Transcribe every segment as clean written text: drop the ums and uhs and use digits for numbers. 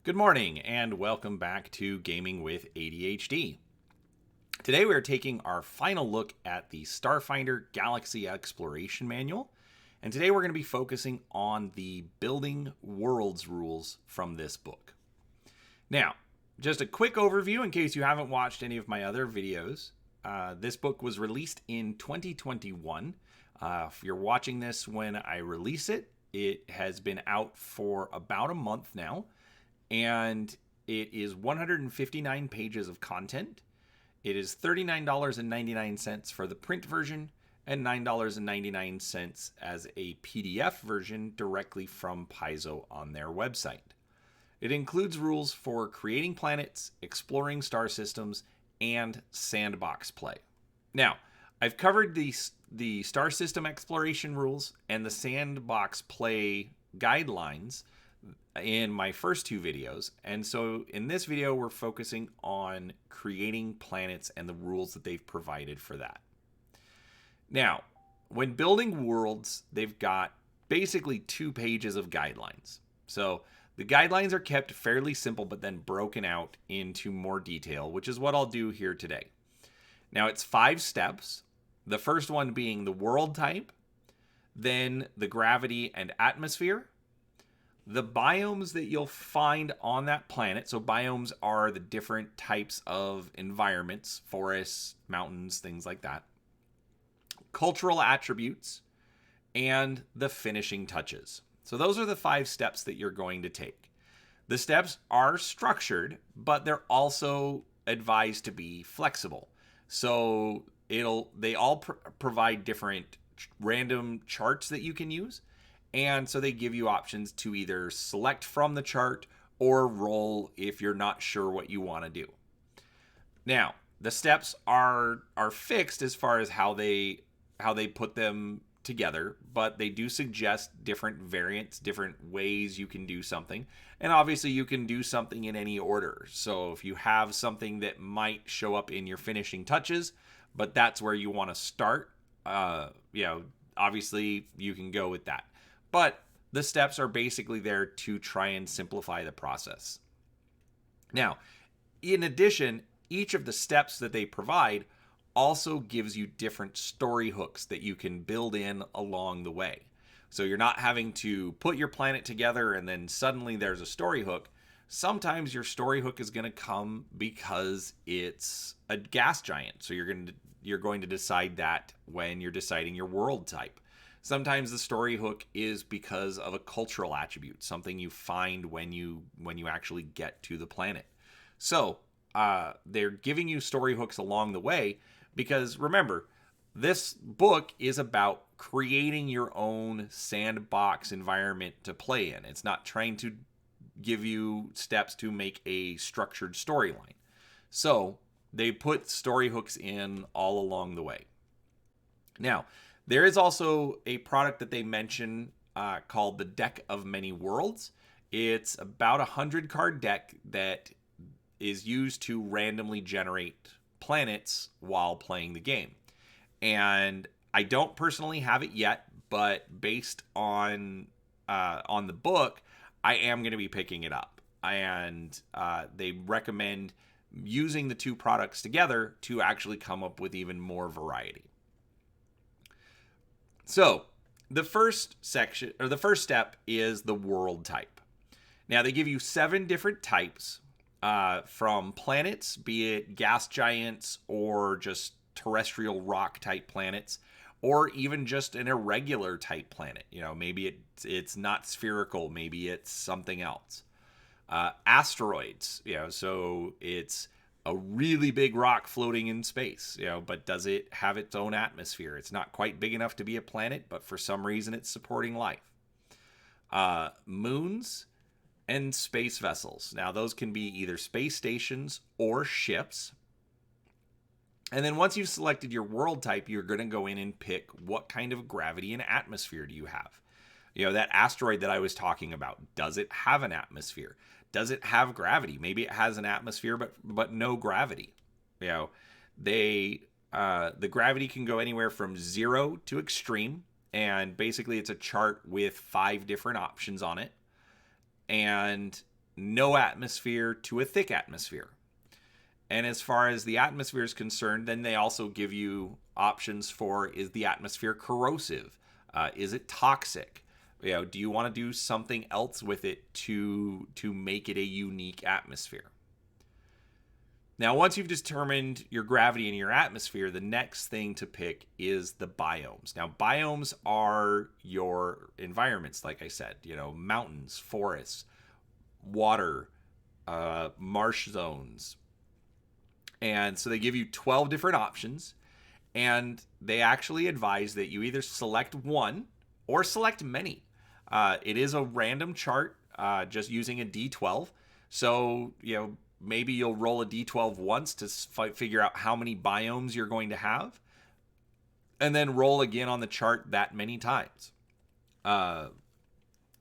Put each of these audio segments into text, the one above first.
Good morning and welcome back to Gaming with ADHD. Today we are taking our final look at the Starfinder Galaxy Exploration Manual, and today we're going to be focusing on the Building Worlds rules from this book. Now, just a quick overview in case you haven't watched any of my other videos. This book was released in 2021. If you're watching this when I release it, it has been out for about a month now. And it is 159 pages of content. It is $39.99 for the print version and $9.99 as a PDF version directly from Paizo on their website. It includes rules for creating planets, exploring star systems, and sandbox play. Now, I've covered the star system exploration rules and the sandbox play guidelines in my first two videos, and so in this video we're focusing on creating planets and the rules that they've provided for that. Now, when building worlds, they've got basically 2 pages of guidelines. So the guidelines are kept fairly simple but then broken out into more detail, which is what I'll do here today. Now, it's 5 steps, the first one being the world type, then the gravity and atmosphere, the biomes that you'll find on that planet. So biomes are the different types of environments, forests, mountains, things like that. Cultural attributes, and the finishing touches. So those are the 5 steps that you're going to take. The steps are structured, but they're also advised to be flexible. So they all provide different random charts that you can use. And so they give you options to either select from the chart or roll if you're not sure what you want to do. Now, the steps are fixed as far as how they put them together, but they do suggest different variants, different ways you can do something. And obviously you can do something in any order. So if you have something that might show up in your finishing touches, but that's where you want to start, obviously you can go with that. But the steps are basically there to try and simplify the process. Now, in addition, each of the steps that they provide also gives you different story hooks that you can build in along the way. So you're not having to put your planet together and then suddenly there's a story hook. Sometimes your story hook is going to come because it's a gas giant. So you're going to decide that when you're deciding your world type. Sometimes the story hook is because of a cultural attribute, something you find when you actually get to the planet. So they're giving you story hooks along the way because, remember, this book is about creating your own sandbox environment to play in. It's not trying to give you steps to make a structured storyline. So they put story hooks in all along the way. Now, there is also a product that they mention called the Deck of Many Worlds. It's about 100 card deck that is used to randomly generate planets while playing the game. And I don't personally have it yet, but based on the book, I am going to be picking it up. And they recommend using the 2 products together to actually come up with even more variety. So the first step is the world type. Now they give you 7 different types from planets, be it gas giants or just terrestrial rock type planets, or even just an irregular type planet. Maybe it's not spherical, maybe it's something else. Asteroids, so it's a really big rock floating in space, but does it have its own atmosphere? It's not quite big enough to be a planet, but for some reason it's supporting life. Moons and space vessels. Now, those can be either space stations or ships. And then once you've selected your world type, you're going to go in and pick what kind of gravity and atmosphere do you have. That asteroid that I was talking about, does it have an atmosphere? Does it have gravity? Maybe it has an atmosphere, but no gravity. The gravity can go anywhere from 0 to extreme, and basically it's a chart with 5 different options on it. And no atmosphere to a thick atmosphere. And as far as the atmosphere is concerned, then they also give you options for, is the atmosphere corrosive? Is it toxic? Do you want to do something else with it to make it a unique atmosphere? Now, once you've determined your gravity and your atmosphere, the next thing to pick is the biomes. Now, biomes are your environments, like I said, mountains, forests, water, marsh zones. And so they give you 12 different options, and they actually advise that you either select one or select many. It is a random chart, just using a D12. So, maybe you'll roll a D12 once to figure out how many biomes you're going to have, and then roll again on the chart that many times.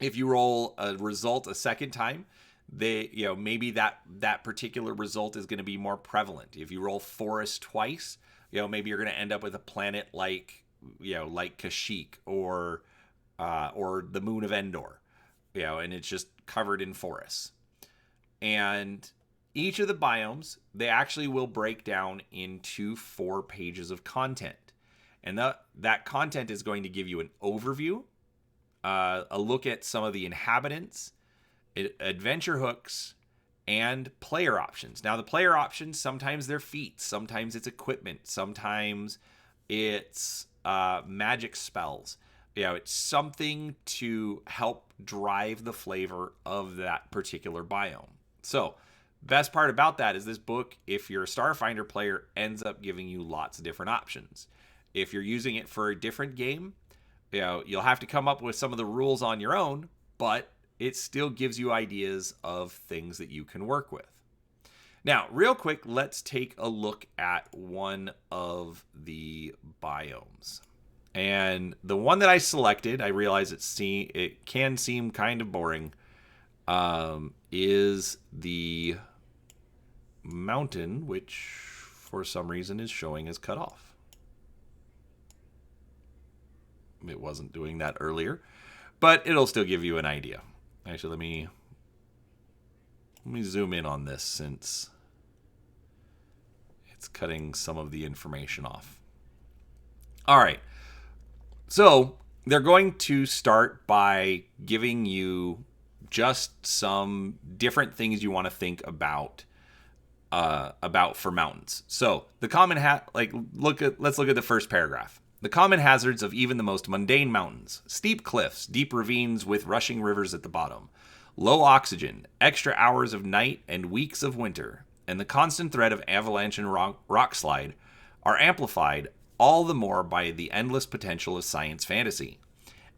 If you roll a result a second time, maybe that particular result is going to be more prevalent. If you roll forest twice, maybe you're going to end up with a planet like Kashyyyk or the moon of Endor, and it's just covered in forests. And each of the biomes, they actually will break down into 4 pages of content. And that content is going to give you an overview, a look at some of the inhabitants, adventure hooks, and player options. Now, the player options, sometimes they're feats, sometimes it's equipment, sometimes it's magic spells. It's something to help drive the flavor of that particular biome. So, best part about that is this book, if you're a Starfinder player, ends up giving you lots of different options. If you're using it for a different game, you'll have to come up with some of the rules on your own, but it still gives you ideas of things that you can work with. Now, real quick, let's take a look at one of the biomes. And the one that I selected, I realize it can seem kind of boring, is the mountain, which for some reason is showing as cut off. It wasn't doing that earlier, but it'll still give you an idea. Actually, let me zoom in on this since it's cutting some of the information off. All right. So they're going to start by giving you just some different things you want to think about for mountains. So the common let's look at the first paragraph. The common hazards of even the most mundane mountains: steep cliffs, deep ravines with rushing rivers at the bottom, low oxygen, extra hours of night and weeks of winter, and the constant threat of avalanche and rock slide are amplified all the more by the endless potential of science fantasy.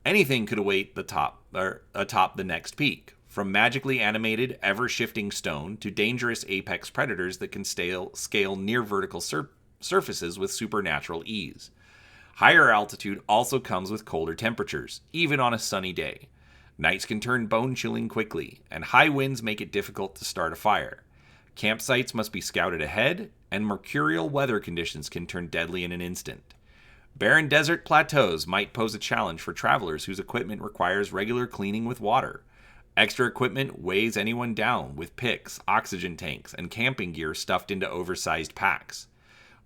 Anything could await atop the next peak, from magically animated, ever-shifting stone to dangerous apex predators that can scale near vertical surfaces with supernatural ease. Higher altitude also comes with colder temperatures, even on a sunny day. Nights can turn bone-chilling quickly, and high winds make it difficult to start a fire. Campsites must be scouted ahead, and mercurial weather conditions can turn deadly in an instant. Barren desert plateaus might pose a challenge for travelers whose equipment requires regular cleaning with water. Extra equipment weighs anyone down with picks, oxygen tanks, and camping gear stuffed into oversized packs.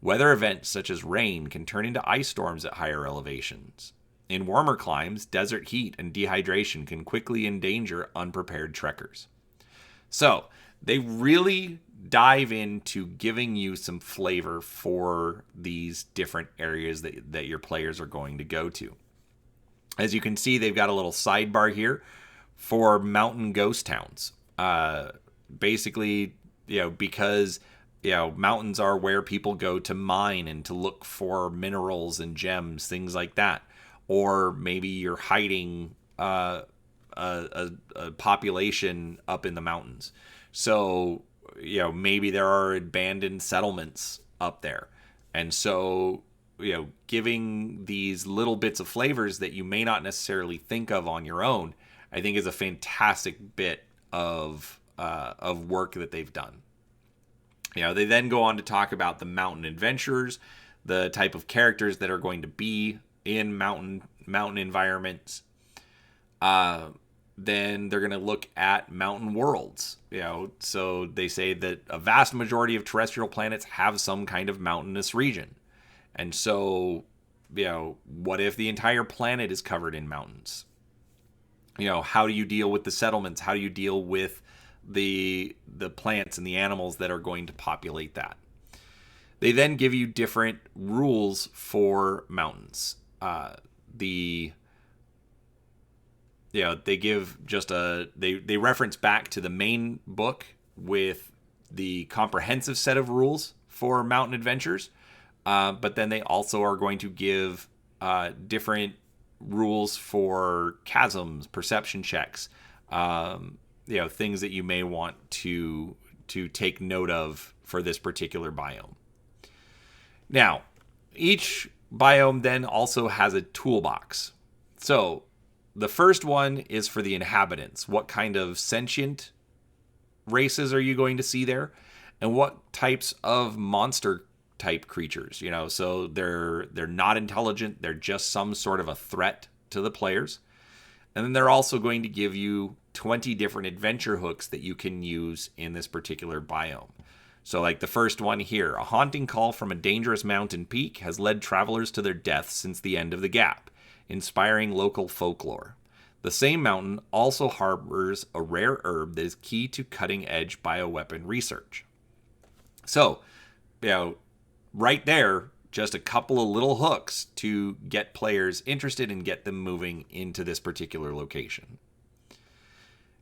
Weather events such as rain can turn into ice storms at higher elevations. In warmer climes, desert heat and dehydration can quickly endanger unprepared trekkers. So, they really dive into giving you some flavor for these different areas that your players are going to go to. As you can see, they've got a little sidebar here for mountain ghost towns. Basically, because mountains are where people go to mine and to look for minerals and gems, things like that. Or maybe you're hiding a population up in the mountains. So, maybe there are abandoned settlements up there. And so, giving these little bits of flavors that you may not necessarily think of on your own, I think is a fantastic bit of work that they've done. They then go on to talk about the mountain adventurers, the type of characters that are going to be in mountain environments. then they're going to look at mountain worlds. So they say that a vast majority of terrestrial planets have some kind of mountainous region. And so, what if the entire planet is covered in mountains? How do you deal with the settlements? How do you deal with the plants and the animals that are going to populate that? They then give you different rules for mountains. They give just they reference back to the main book with the comprehensive set of rules for mountain adventures, but then they also are going to give different rules for chasms, perception checks, things that you may want to take note of for this particular biome. Now, each biome then also has a toolbox. So the first one is for the inhabitants. What kind of sentient races are you going to see there? And what types of monster type creatures? So they're not intelligent. They're just some sort of a threat to the players. And then they're also going to give you 20 different adventure hooks that you can use in this particular biome. So like the first one here, a haunting call from a dangerous mountain peak has led travelers to their deaths since the end of the gap, inspiring local folklore. The same mountain also harbors a rare herb that is key to cutting-edge bioweapon research. So, right there, just a couple of little hooks to get players interested and get them moving into this particular location.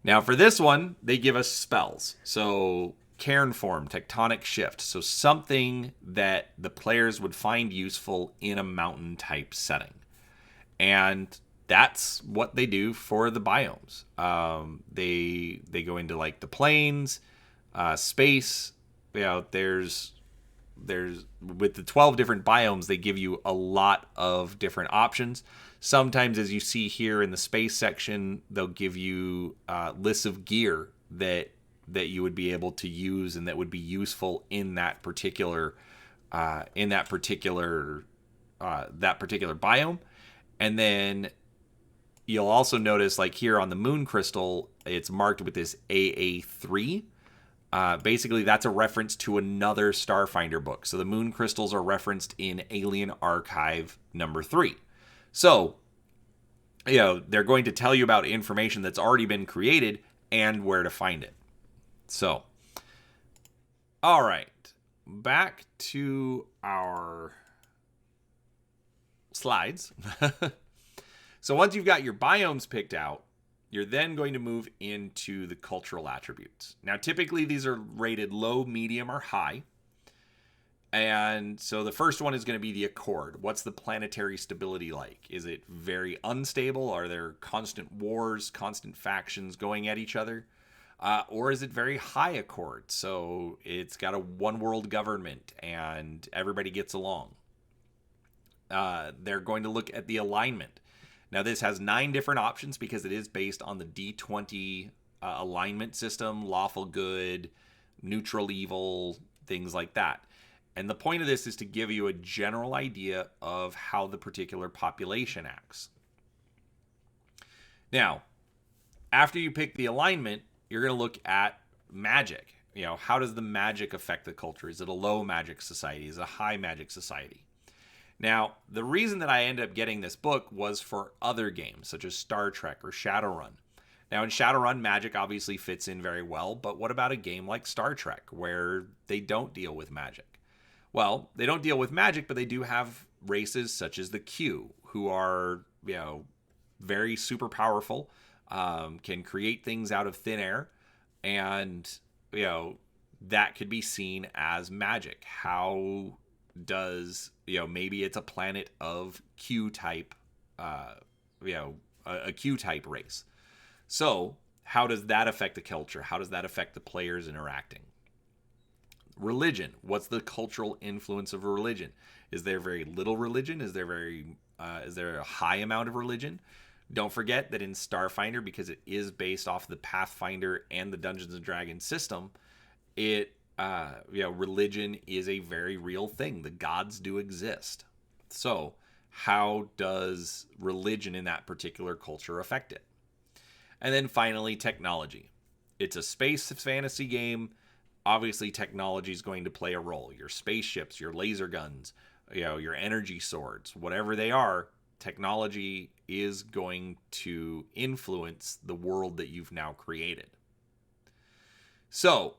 Now for this one, they give us spells. So cairn form, tectonic shift. So something that the players would find useful in a mountain type setting. And that's what they do for the biomes. They go into like the plains, space. There's with the 12 different biomes, they give you a lot of different options. Sometimes, as you see here in the space section, they'll give you lists of gear that you would be able to use and that would be useful in that particular biome. And then you'll also notice, like here on the moon crystal, it's marked with this AA3. Basically, that's a reference to another Starfinder book. So the moon crystals are referenced in Alien Archive number 3. So, they're going to tell you about information that's already been created and where to find it. So, all right, back to our slides. So once you've got your biomes picked out, you're then going to move into the cultural attributes. Now, typically these are rated low, medium, or high. And so the first one is going to be the accord. What's the planetary stability like? Is it very unstable? Are there constant wars, constant factions going at each other? Or is it very high accord? So it's got a one world government and everybody gets along. They're going to look at the alignment. Now, this has 9 different options because it is based on the D20 alignment system, lawful good, neutral evil, things like that. And the point of this is to give you a general idea of how the particular population acts. Now, after you pick the alignment, you're going to look at magic. How does the magic affect the culture? Is it a low magic society? Is it a high magic society? Now, the reason that I ended up getting this book was for other games, such as Star Trek or Shadowrun. Now, in Shadowrun, magic obviously fits in very well, but what about a game like Star Trek, where they don't deal with magic? Well, they don't deal with magic, but they do have races such as the Q, who are, very super powerful, can create things out of thin air, and, that could be seen as magic. How does, maybe it's a planet of Q-type, a Q-type race. So how does that affect the culture? How does that affect the players interacting? Religion. What's the cultural influence of a religion? Is there very little religion? Is there a high amount of religion? Don't forget that in Starfinder, because it is based off the Pathfinder and the Dungeons and Dragons system, religion is a very real thing. The gods do exist. So how does religion in that particular culture affect it? And then finally, technology. It's a space fantasy game. Obviously, technology is going to play a role. Your spaceships, your laser guns, your energy swords, whatever they are, technology is going to influence the world that you've now created. So,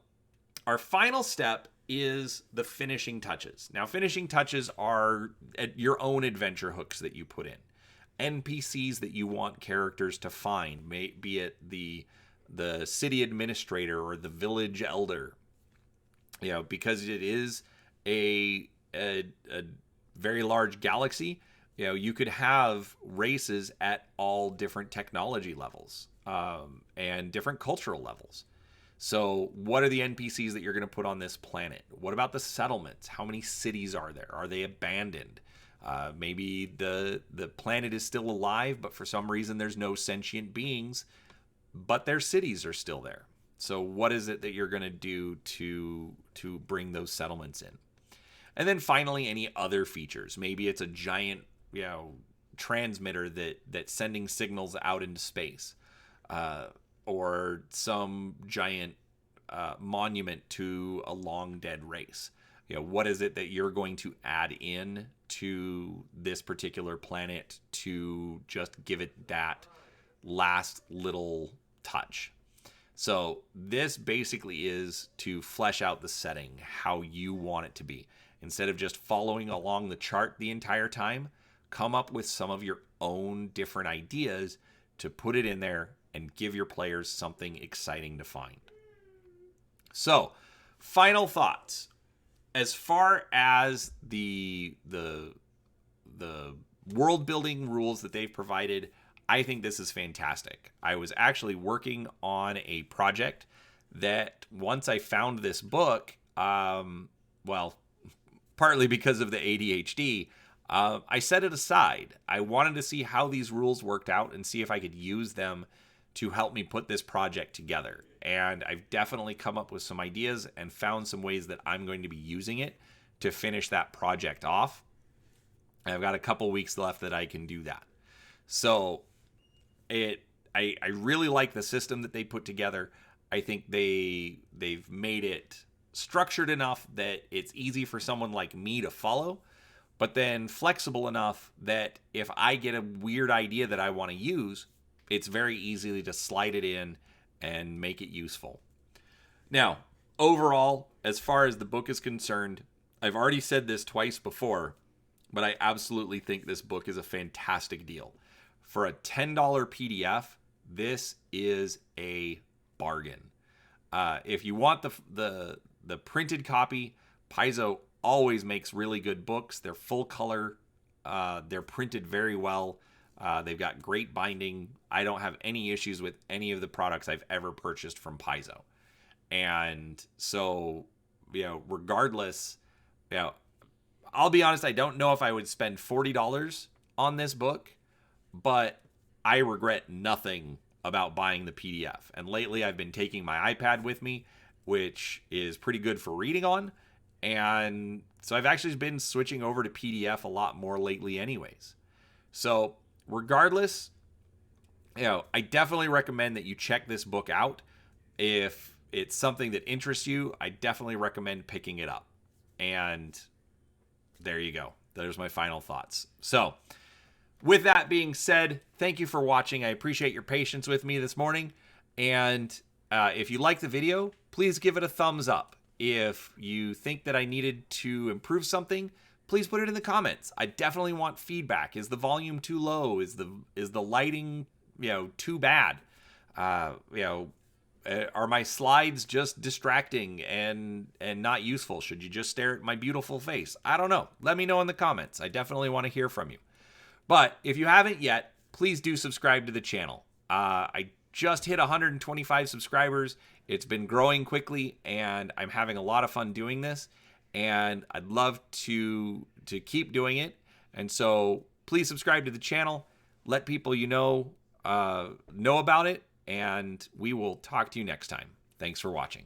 our final step is the finishing touches. Now, finishing touches are your own adventure hooks that you put in. NPCs that you want characters to find, be it the city administrator or the village elder. Because it is a very large galaxy, you could have races at all different technology levels and different cultural levels. So what are the NPCs that you're going to put on this planet? What about the settlements? How many cities are there? Are they abandoned? Maybe the planet is still alive, but for some reason there's no sentient beings, but their cities are still there. So what is it that you're going to do to bring those settlements in? And then finally, any other features. Maybe it's a giant, transmitter that's sending signals out into space, or some giant monument to a long dead race. What is it that you're going to add in to this particular planet to just give it that last little touch? So this basically is to flesh out the setting, how you want it to be. Instead of just following along the chart the entire time, come up with some of your own different ideas to put it in there and give your players something exciting to find. So, final thoughts. As far as the world building rules that they've provided, I think this is fantastic. I was actually working on a project that once I found this book, partly because of the ADHD, I set it aside. I wanted to see how these rules worked out and see if I could use them to help me put this project together. And I've definitely come up with some ideas and found some ways that I'm going to be using it to finish that project off. I've got a couple weeks left that I can do that. So I really like the system that they put together. I think they've made it structured enough that it's easy for someone like me to follow, but then flexible enough that if I get a weird idea that I want to use, it's very easy to slide it in and make it useful. Now, overall, as far as the book is concerned, I've already said this twice before, but I absolutely think this book is a fantastic deal. For a $10 PDF, this is a bargain. If you want the printed copy, Paizo always makes really good books. They're full color. They're printed very well. They've got great binding. I don't have any issues with any of the products I've ever purchased from Paizo. And so, regardless, I'll be honest, I don't know if I would spend $40 on this book, but I regret nothing about buying the PDF. And lately I've been taking my iPad with me, which is pretty good for reading on. And so I've actually been switching over to PDF a lot more lately anyways. So regardless, I definitely recommend that you check this book out. If it's something that interests you, I definitely recommend picking it up. And there you go. There's my final thoughts. So with that being said, thank you for watching. I appreciate your patience with me this morning. And if you like the video, please give it a thumbs up. If you think that I needed to improve something, please put it in the comments. I definitely want feedback. Is the volume too low? Is the lighting, too bad? Are my slides just distracting and not useful? Should you just stare at my beautiful face? I don't know. Let me know in the comments. I definitely want to hear from you. But if you haven't yet, please do subscribe to the channel. I just hit 125 subscribers. It's been growing quickly, and I'm having a lot of fun doing this. And I'd love to keep doing it. And so please subscribe to the channel. Let people know about it. And we will talk to you next time. Thanks for watching.